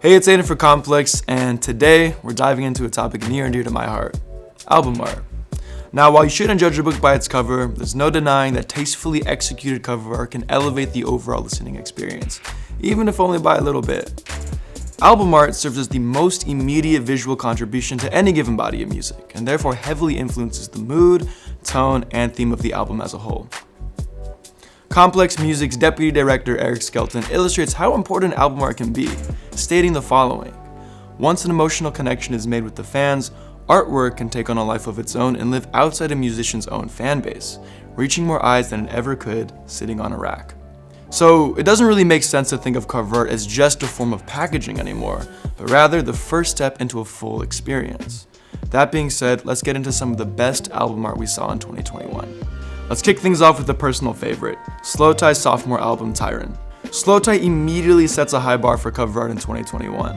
Hey, it's Aidan for Complex, and today we're diving into a topic near and dear to my heart, album art. Now, while you shouldn't judge a book by its cover, there's no denying that tastefully executed cover art can elevate the overall listening experience, even if only by a little bit. Album art serves as the most immediate visual contribution to any given body of music, and therefore heavily influences the mood, tone, and theme of the album as a whole. Complex Music's deputy director Eric Skelton illustrates how important album art can be, stating the following: "Once an emotional connection is made with the fans, artwork can take on a life of its own and live outside a musician's own fan base, reaching more eyes than it ever could sitting on a rack." So it doesn't really make sense to think of cover art as just a form of packaging anymore, but rather the first step into a full experience. That being said, let's get into some of the best album art we saw in 2021. Let's kick things off with a personal favorite, Slowthai's sophomore album, Tyron. Slowthai immediately sets a high bar for cover art in 2021.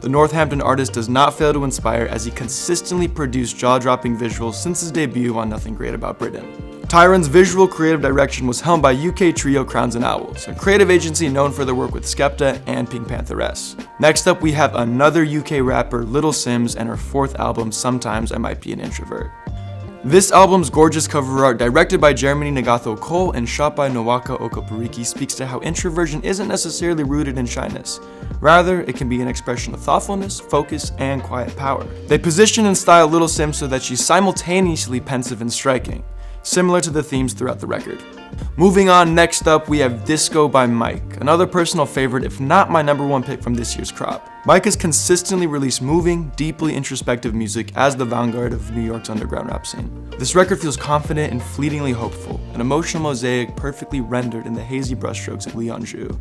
The Northampton artist does not fail to inspire as he consistently produced jaw-dropping visuals since his debut on Nothing Great About Britain. Tyron's visual creative direction was helmed by UK trio Crowns and Owls, a creative agency known for their work with Skepta and Pink Pantheress. Next up, we have another UK rapper, Little Simz, and her fourth album, Sometimes I Might Be an Introvert. This album's gorgeous cover art, directed by Jeremy Nagato Cole and shot by Nwaka Okaporiki, speaks to how introversion isn't necessarily rooted in shyness. Rather, it can be an expression of thoughtfulness, focus, and quiet power. They position and style Little Simz so that she's simultaneously pensive and striking, similar to the themes throughout the record. Moving on, next up we have Disco by Mike, another personal favorite if not my number one pick from this year's crop. Mike has consistently released moving, deeply introspective music as the vanguard of New York's underground rap scene. This record feels confident and fleetingly hopeful, an emotional mosaic perfectly rendered in the hazy brushstrokes of Leon Zhu,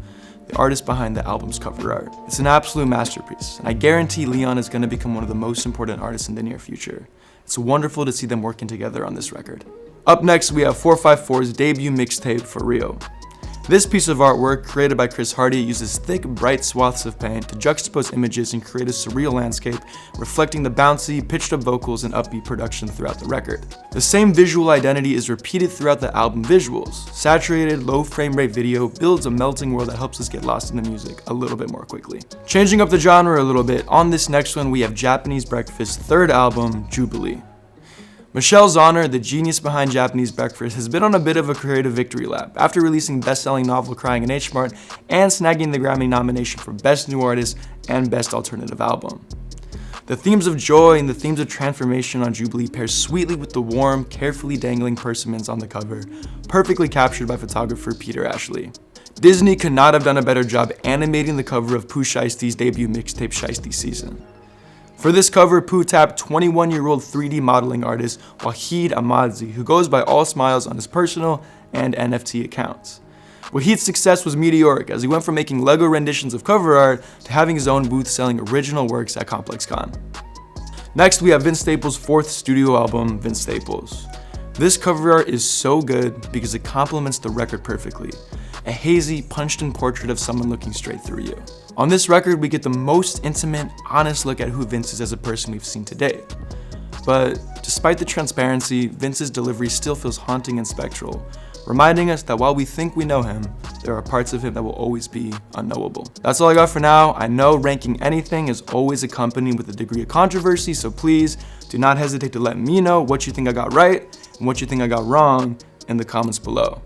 the artist behind the album's cover art. It's an absolute masterpiece, and I guarantee Leon is going to become one of the most important artists in the near future. It's wonderful to see them working together on this record. Up next, we have 454's debut mixtape, For Real. This piece of artwork, created by Chris Hardy, uses thick, bright swaths of paint to juxtapose images and create a surreal landscape, reflecting the bouncy, pitched-up vocals and upbeat production throughout the record. The same visual identity is repeated throughout the album visuals. Saturated, low frame rate video builds a melting world that helps us get lost in the music a little bit more quickly. Changing up the genre a little bit, on this next one we have Japanese Breakfast's third album, Jubilee. Michelle Zauner, the genius behind Japanese Breakfast, has been on a bit of a creative victory lap after releasing best-selling novel Crying in H Mart and snagging the Grammy nomination for Best New Artist and Best Alternative Album. The themes of joy and the themes of transformation on Jubilee pair sweetly with the warm, carefully dangling persimmons on the cover, perfectly captured by photographer Peter Ashley. Disney could not have done a better job animating the cover of Pooh Shiesty's debut mixtape Shiesty Season. For this cover, Pooh tapped 21-year-old 3D modeling artist Wahid Amadzi, who goes by All Smiles on his personal and NFT accounts. Wahid's success was meteoric as he went from making Lego renditions of cover art to having his own booth selling original works at ComplexCon. Next, we have Vince Staples' fourth studio album, Vince Staples. This cover art is so good because it complements the record perfectly. A hazy, punched-in portrait of someone looking straight through you. On this record, we get the most intimate, honest look at who Vince is as a person we've seen to date. But despite the transparency, Vince's delivery still feels haunting and spectral, reminding us that while we think we know him, there are parts of him that will always be unknowable. That's all I got for now. I know ranking anything is always accompanied with a degree of controversy, so please do not hesitate to let me know what you think I got right and what you think I got wrong in the comments below.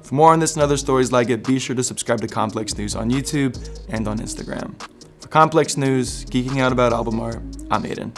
For more on this and other stories like it, be sure to subscribe to Complex News on YouTube and on Instagram. For Complex News, geeking out about album art, I'm Aidan.